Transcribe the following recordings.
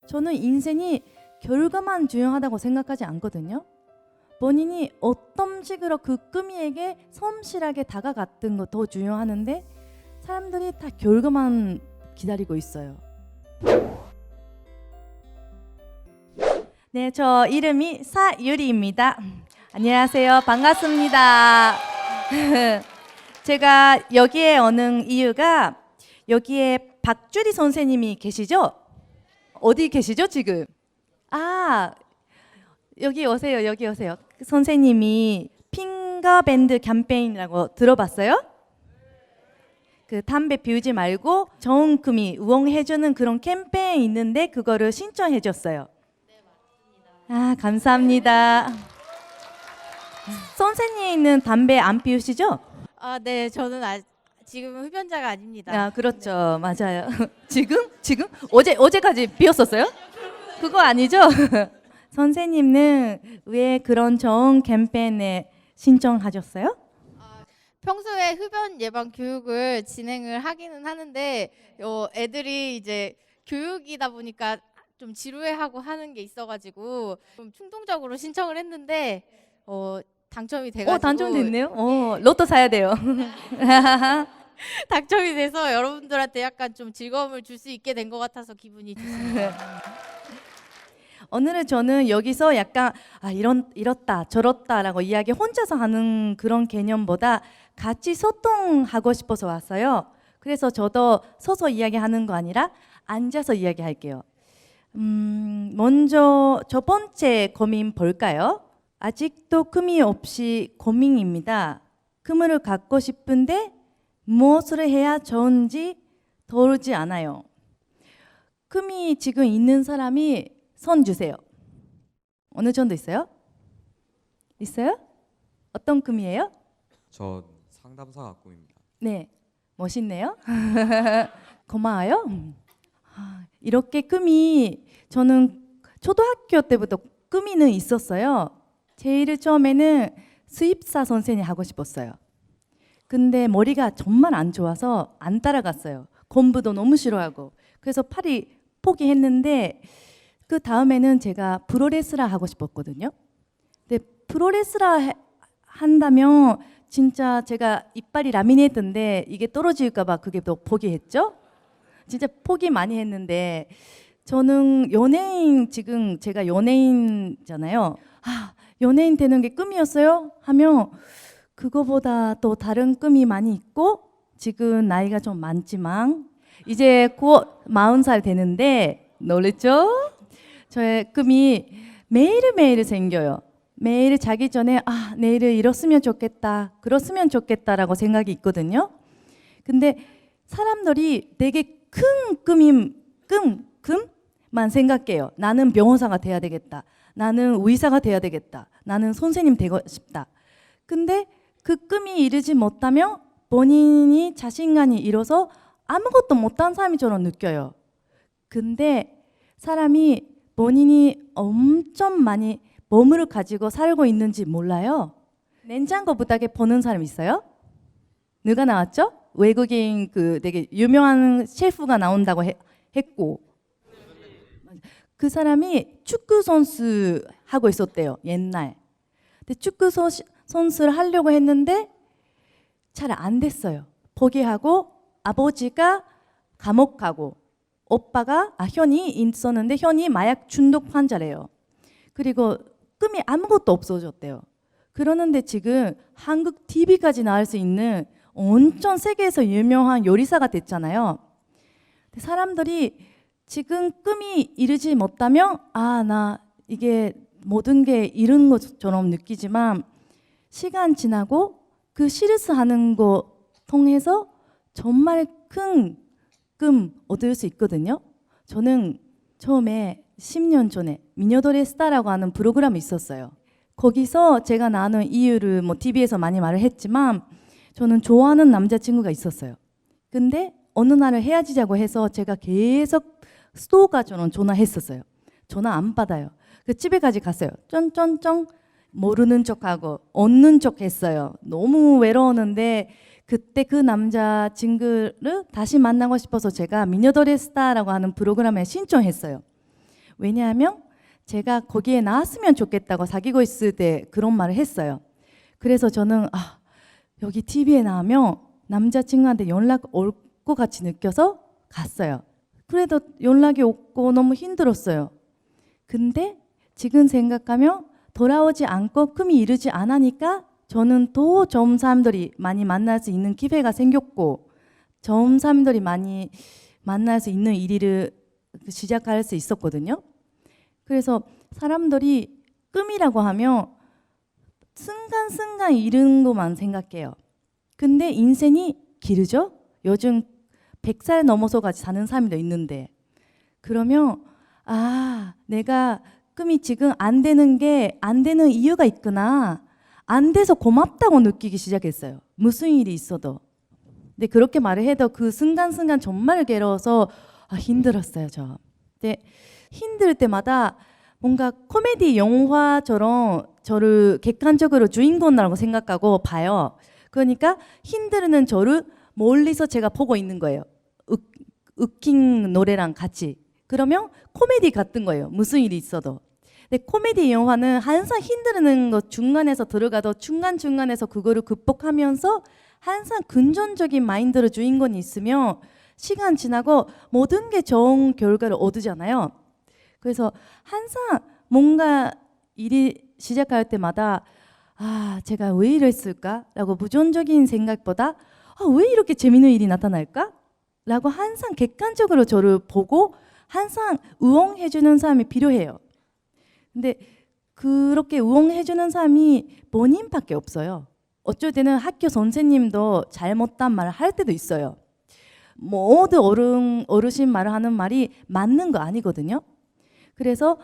저는 인생이 결과만 중요하다고 생각하지 않거든요. 본인이 어떤 식으로 그 꿈이에게 성실하게 다가갔던 거 더 중요하는데 사람들이 다 결과만 기다리고 있어요. 네, 저 이름이 사유리입니다. 안녕하세요. 반갑습니다. 제가 여기에 오는 이유가 여기에 박주리 선생님이 계시죠? 어디 계시죠 지금? 아, 여기 오세요. 여기 오세요. 선생님이 핑거밴드 캠페인이라고 들어봤어요? 그 담배 피우지 말고 좋은 금이 우엉해주는 그런 캠페인 있는데 그거를 신청해줬어요. 아, 감사합니다. 선생님은 담배 안 피우시죠? 아, 네, 저는 지금은 흡연자가 아닙니다. 아, 그렇죠. 맞아요. 지금? 어제까지 피웠었어요? 그거 아니죠? 선생님은 왜 그런 좋은 캠페인에 신청하셨어요? 평소에 흡연 예방 교육을 진행을 하기는 하는데 애들이 이제 교육이다 보니까 좀 지루해하고 하는 게 있어가지고 좀 충동적으로 신청을 했는데 당첨이 돼가지고 당첨됐네요. 로또 사야 돼요. 당첨이 돼서 여러분들한테 약간 좀 즐거움을 줄 수 있게 된 것 같아서 기분이 좋습니다. 오늘은 저는 여기서 약간 이렇다 저렇다라고 이야기 혼자서 하는 그런 개념보다 같이 소통하고 싶어서 왔어요. 그래서 저도 서서 이야기하는 거 아니라 앉아서 이야기할게요. 먼저 첫 번째 고민 볼까요? 아직도 금이 없이 고민입니다. 금을 갖고 싶은데 무엇을 해야 좋은지 떠오르지 않아요. 금이 지금 있는 사람이 손 주세요. 어느 정도 있어요? 있어요? 어떤 금이에요? 저 상담사가 꿈입니다. 네, 멋있네요. 고마워요. 이렇게 꿈이 저는 초등학교 때부터 꿈이는 있었어요. 제일 처음에는 수입사 선생님 하고 싶었어요. 근데 머리가 정말 안 좋아서 안 따라갔어요. 공부도 너무 싫어하고. 그래서 파리 포기했는데 그 다음에는 제가 프로레슬러 하고 싶었거든요. 근데 프로레슬러 한다면 진짜 제가 이빨이 라미네이트인데 이게 떨어질까 봐 그게 또 포기했죠. 진짜 포기 많이 했는데 저는 지금 제가 연예인잖아요. 연예인 되는 게 꿈이었어요? 하면 그거보다 또 다른 꿈이 많이 있고 지금 나이가 좀 많지만 이제 곧 40살 되는데 놀랬죠? 저의 꿈이 매일매일 생겨요. 매일 자기 전에 내일 이렇으면 좋겠다, 그렇으면 좋겠다라고 생각이 있거든요. 근데 사람들이 되게 큰 꿈만 생각해요. 나는 변호사가 돼야 되겠다. 나는 의사가 돼야 되겠다. 나는 선생님 되고 싶다. 근데 그 꿈이 이루지 못하면 본인이 자신감이 잃어서 아무것도 못한 사람처럼 느껴요. 근데 사람이 본인이 엄청 많이 몸을 가지고 살고 있는지 몰라요. 냉장고 부탁에 보는 사람 있어요? 누가 나왔죠? 외국인 그 되게 유명한 셰프가 나온다고 했고 그 사람이 축구 선수 하고 있었대요. 옛날. 근데 축구 선수를 하려고 했는데 잘 안 됐어요. 포기하고 아버지가 감옥 가고 오빠가 현이 있었는데 현이 마약 중독 환자래요. 그리고 꿈이 아무것도 없어졌대요. 그러는데 지금 한국 TV까지 나올 수 있는 엄청 세계에서 유명한 요리사가 됐잖아요. 사람들이 지금 꿈이 이루지 못하면 나 이게 모든 게 이룬 것처럼 느끼지만 시간 지나고 그 실수하는 거 통해서 정말 큰 꿈 얻을 수 있거든요. 저는 처음에 10년 전에 미녀들의 스타라고 하는 프로그램이 있었어요. 거기서 제가 나눈 이유를 TV에서 많이 말을 했지만 저는 좋아하는 남자친구가 있었어요. 근데 어느 날을 헤어지자고 해서 제가 계속 스토커처럼 전화했었어요. 전화 안 받아요. 그 집에까지 갔어요. 쩐쩐쩐 모르는 척하고 얻는 척 했어요. 너무 외로웠는데 그때 그 남자친구를 다시 만나고 싶어서 제가 미녀들의 스타라고 하는 프로그램에 신청했어요. 왜냐하면 제가 거기에 나왔으면 좋겠다고 사귀고 있을 때 그런 말을 했어요. 그래서 저는 여기 TV에 나오면 남자친구한테 연락 올 것 같이 느껴서 갔어요. 그래도 연락이 없고 너무 힘들었어요. 근데 지금 생각하면 돌아오지 않고 꿈이 이루지 않으니까 저는 더 좋은 사람들이 많이 만날 수 있는 기회가 생겼고 좋은 사람들이 많이 만날 수 있는 일을 시작할 수 있었거든요. 그래서 사람들이 꿈이라고 하면 순간순간 이루는 것만 생각해요. 근데 인생이 길죠? 요즘 100살 넘어서까지 사는 사람도 있는데 그러면 내가 꿈이 지금 안 되는 게 안 되는 이유가 있구나. 안 돼서 고맙다고 느끼기 시작했어요. 무슨 일이 있어도. 근데 그렇게 말을 해도 그 순간순간 정말 괴로워서 힘들었어요, 저. 근데 힘들 때마다 뭔가 코미디 영화처럼 저를 객관적으로 주인공이라고 생각하고 봐요. 그러니까 힘들는 저를 멀리서 제가 보고 있는 거예요. 웃긴 노래랑 같이. 그러면 코미디 같은 거예요. 무슨 일이 있어도. 근데 코미디 영화는 항상 힘드는 거 중간에서 들어가도 중간중간에서 그거를 극복하면서 항상 긍정적인 마인드로 주인공이 있으면 시간 지나고 모든 게 좋은 결과를 얻으잖아요. 그래서 항상 뭔가 일이 시작할 때마다 제가 왜 이랬을까? 라고 부정적인 생각보다 왜 이렇게 재밌는 일이 나타날까? 라고 항상 객관적으로 저를 보고 항상 응원해주는 사람이 필요해요. 근데 그렇게 응원해주는 사람이 본인밖에 없어요. 어쩔 때는 학교 선생님도 잘못된 말을 할 때도 있어요. 모두 어르신 말을 하는 말이 맞는 거 아니거든요. 그래서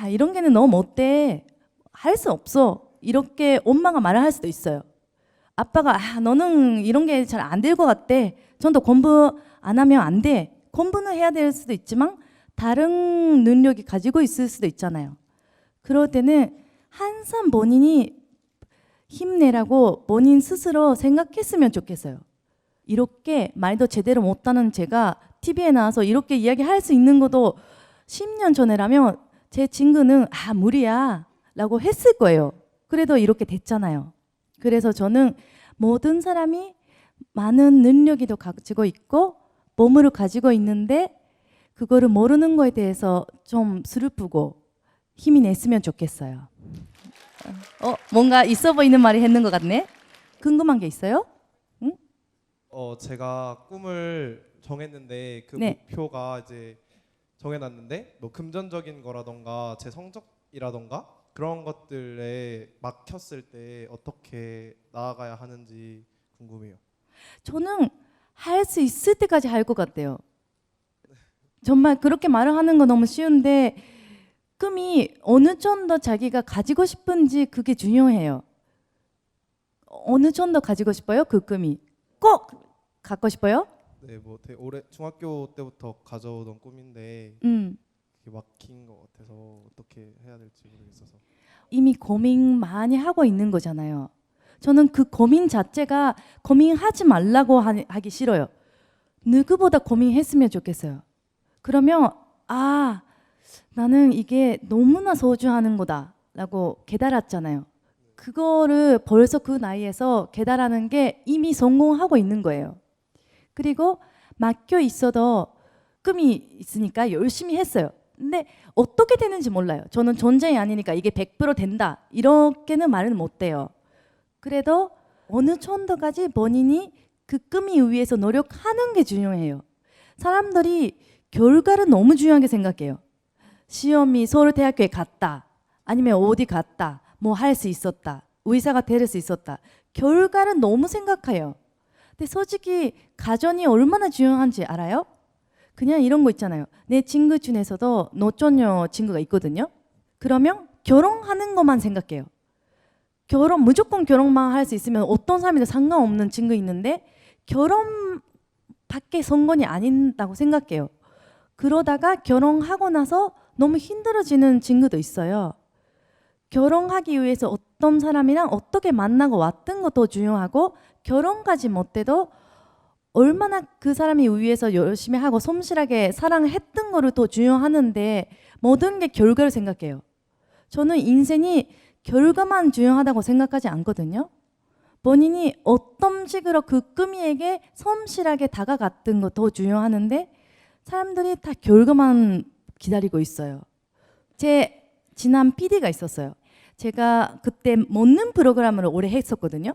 이런 게는 너무 못돼. 할 수 없어. 이렇게 엄마가 말을 할 수도 있어요. 아빠가 너는 이런 게 잘 안 될 것 같대. 좀 더 공부 안 하면 안 돼. 공부는 해야 될 수도 있지만 다른 능력이 가지고 있을 수도 있잖아요. 그럴 때는 항상 본인이 힘내라고 본인 스스로 생각했으면 좋겠어요. 이렇게 말도 제대로 못하는 제가 TV에 나와서 이렇게 이야기할 수 있는 것도 10년 전에라면 제 친구는 무리야 라고 했을 거예요. 그래도 이렇게 됐잖아요. 그래서 저는 모든 사람이 많은 능력이 더 가지고 있고 보물을 가지고 있는데 그거를 모르는 거에 대해서 좀 슬프고 힘이 냈으면 좋겠어요. 뭔가 있어 보이는 말이 했는 것 같네. 궁금한 게 있어요? 응? 제가 꿈을 정했는데 그 네. 목표가 이제 정해놨는데 뭐 금전적인 거라던가 제 성적이라던가 그런 것들에 막혔을 때 어떻게 나아가야 하는지 궁금해요. 저는 할 수 있을 때까지 할 것 같아요. 정말 그렇게 말을 하는 거 너무 쉬운데 꿈이 어느 정도 자기가 가지고 싶은지 그게 중요해요. 어느 정도 가지고 싶어요? 그 꿈이 꼭 갖고 싶어요? 네, 뭐 되게 오래 중학교 때부터 가져오던 꿈인데 그게 막힌 것 같아서 어떻게 해야 될지 모르겠어서. 이미 고민 많이 하고 있는 거잖아요. 저는 그 고민 자체가 고민하지 말라고 하기 싫어요. 누구보다 고민했으면 좋겠어요. 그러면 나는 이게 너무나 소중한 거다라고 깨달았잖아요. 그거를 벌써 그 나이에서 깨달아는 게 이미 성공하고 있는 거예요. 그리고 막혀 있어도 꿈이 있으니까 열심히 했어요. 근데 어떻게 되는지 몰라요. 저는 존재이 아니니까 이게 100% 된다 이렇게는 말은 못 해요. 그래도 어느 정도까지 본인이 그 꿈이 위해서 노력하는 게 중요해요. 사람들이 결과를 너무 중요하게 생각해요. 시험이 서울대학교에 갔다, 아니면 어디 갔다, 뭐 할 수 있었다, 의사가 될 수 있었다. 결과를 너무 생각해요. 근데 솔직히 가정이 얼마나 중요한지 알아요? 그냥 이런 거 있잖아요. 내 친구 중에서도 노처녀 친구가 있거든요. 그러면 결혼하는 것만 생각해요. 무조건 결혼만 할 수 있으면 어떤 사람이든 상관없는 친구 있는데 결혼밖에 성공이 아닌다고 생각해요. 그러다가 결혼하고 나서 너무 힘들어지는 친구도 있어요. 결혼하기 위해서 어떤 사람이랑 어떻게 만나고 왔던 것도 중요하고 결혼까지 못해도 얼마나 그 사람이 위해서 열심히 하고 성실하게 사랑했던 거를 더 중요하는데 모든 게 결과를 생각해요. 저는 인생이 결과만 중요하다고 생각하지 않거든요. 본인이 어떤 식으로 그 꿈이에게 성실하게 다가갔던 거 더 중요하는데 사람들이 다 결과만 기다리고 있어요. 제 지난 PD가 있었어요. 제가 그때 먹는 프로그램을 오래 했었거든요.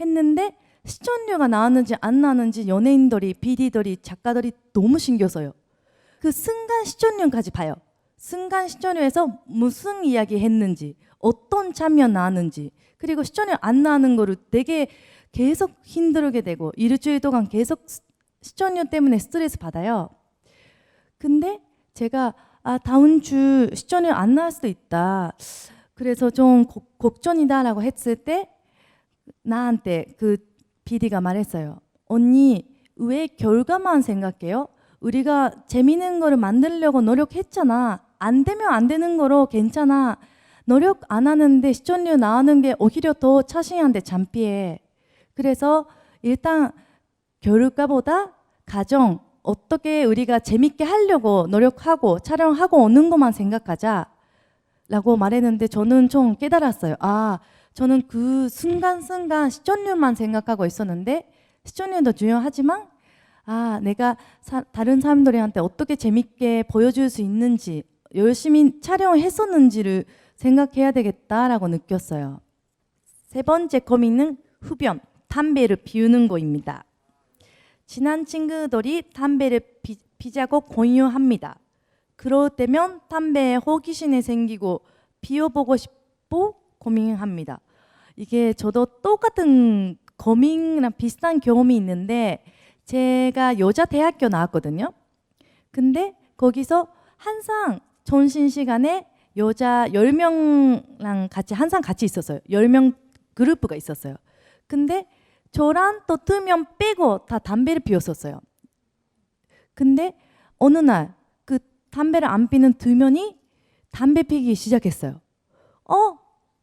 했는데 시청률가 나왔는지 안 나왔는지 연예인들이, PD들이, 작가들이 너무 신경 써요. 그 순간 시청률까지 봐요. 순간 시청률에서 무슨 이야기 했는지, 어떤 장면 나왔는지, 그리고 시청률 안 나오는 거를 되게 계속 힘들게 되고 일주일 동안 계속 시청률 때문에 스트레스 받아요. 근데 제가 다음 주 시청률 안 나올 수도 있다. 그래서 좀 걱정이다라고 했을 때 나한테 그 PD가 말했어요. 언니 왜 결과만 생각해요? 우리가 재밌는 거를 만들려고 노력했잖아. 안 되면 안 되는 거로 괜찮아. 노력 안 하는데 시청률 나오는 게 오히려 더 자신한테 창피해. 그래서 일단 결과보다 과정, 어떻게 우리가 재밌게 하려고 노력하고 촬영하고 오는 것만 생각하자 라고 말했는데 저는 좀 깨달았어요. 저는 그 순간순간 시청률만 생각하고 있었는데 시청률도 중요하지만 내가 다른 사람들한테 어떻게 재밌게 보여줄 수 있는지 열심히 촬영했었는지를 생각해야 되겠다라고 느꼈어요. 세 번째 고민은 흡연, 담배를 피우는 거입니다. 친한 친구들이 담배를 피자고 공유합니다. 그럴 때면 담배에 호기심이 생기고 피워보고 싶고 고민합니다. 이게 저도 똑같은 고민이랑 비슷한 경험이 있는데 제가 여자 대학교 나왔거든요. 근데 거기서 항상 점심시간에 여자 10명랑 항상 같이 있었어요. 10명 그룹가 있었어요. 근데 저랑 또 2명 빼고 다 담배를 피웠었어요. 근데 어느 날 그 담배를 안 피는 2명이 담배 피기 시작했어요.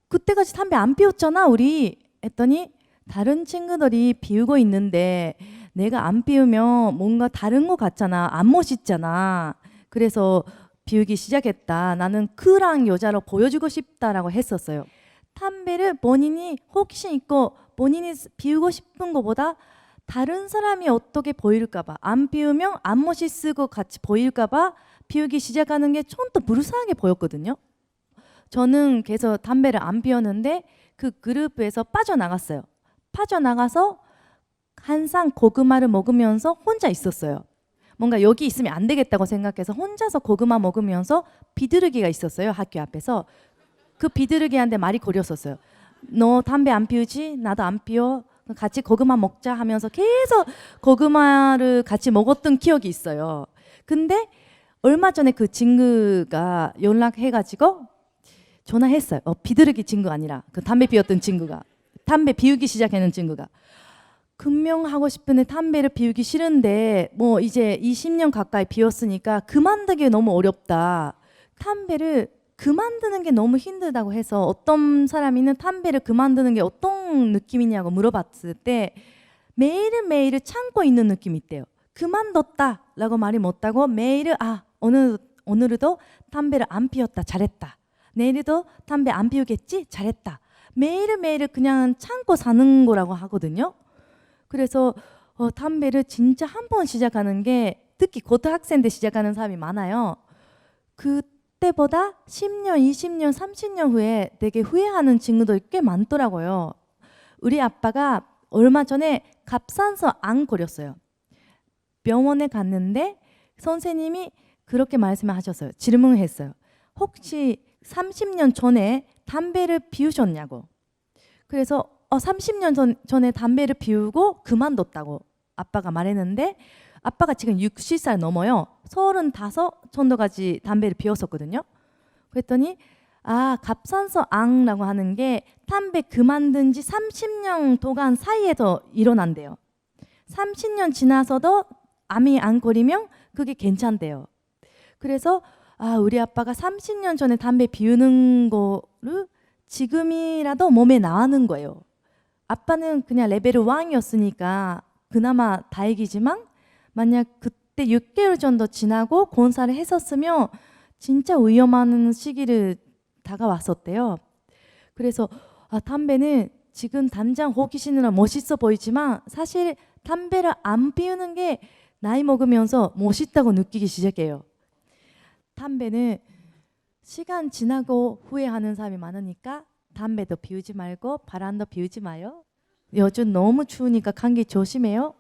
그때까지 담배 안 피웠잖아 우리 했더니 다른 친구들이 피우고 있는데 내가 안 피우면 뭔가 다른 거 같잖아. 안 멋있잖아. 그래서 피우기 시작했다. 나는 쿨한 여자로 보여주고 싶다라고 했었어요. 담배를 본인이 호기심 있고 본인이 피우고 싶은 것보다 다른 사람이 어떻게 보일까 봐, 안 피우면 안 멋있고 같이 보일까 봐 피우기 시작하는 게 좀 더 불쌍하게 보였거든요. 저는 계속 담배를 안 피웠는데 그 그룹에서 빠져나갔어요. 빠져나가서 항상 고구마를 먹으면서 혼자 있었어요. 뭔가 여기 있으면 안 되겠다고 생각해서 혼자서 고구마 먹으면서 비둘기가 있었어요. 학교 앞에서. 그 비둘기한테 말이 걸렸었어요. 너 담배 안 피우지? 나도 안 피워. 같이 고구마 먹자 하면서 계속 고구마를 같이 먹었던 기억이 있어요. 근데 얼마 전에 그 친구가 연락해가지고 전화했어요. 비둘기 친구 아니라 그 담배 피웠던 친구가. 담배 피우기 시작하는 친구가. 금명하고 싶은데 담배를 피우기 싫은데 뭐 이제 20년 가까이 피웠으니까 그만두기 너무 어렵다. 담배를 그만두는 게 너무 힘들다고 해서 어떤 사람이는 담배를 그만두는 게 어떤 느낌이냐고 물어봤을 때 매일매일 참고 있는 느낌이 있대요. 그만뒀다라고 말이 못하고 매일 오늘도 담배를 안 피웠다 잘했다. 내일도 담배 안 피우겠지 잘했다. 매일매일 그냥 참고 사는 거라고 하거든요. 그래서 담배를 진짜 한 번 시작하는 게 특히 고등학생 때 시작하는 사람이 많아요. 그때보다 10년, 20년, 30년 후에 되게 후회하는 친구들 꽤 많더라고요. 우리 아빠가 얼마 전에 갑상선 암 걸렸어요. 병원에 갔는데 선생님이 그렇게 말씀하셨어요. 질문을 했어요. 혹시 30년 전에 담배를 피우셨냐고. 그래서 30년 전에 담배를 피우고 그만뒀다고 아빠가 말했는데 아빠가 지금 60살 넘어요. 35 정도까지 담배를 피웠었거든요. 그랬더니 갑상선 암이라고 하는 게 담배 그만둔 지 30년 동안 사이에서 일어난대요. 30년 지나서도 암이 안 걸리면 그게 괜찮대요. 그래서 우리 아빠가 30년 전에 담배 피우는 거를 지금이라도 몸에 나가는 거예요. 아빠는 그냥 레벨 1이었으니까 그나마 다행이지만 만약 그때 6개월 정도 지나고 검사를 했었으면 진짜 위험한 시기를 다가왔었대요. 그래서 담배는 지금 당장 호기심이나 멋있어 보이지만 사실 담배를 안 피우는 게 나이 먹으면서 멋있다고 느끼기 시작해요. 담배는 시간 지나고 후회하는 사람이 많으니까 담배도 피우지 말고 바람도 피우지 마요. 요즘 너무 추우니까 감기 조심해요.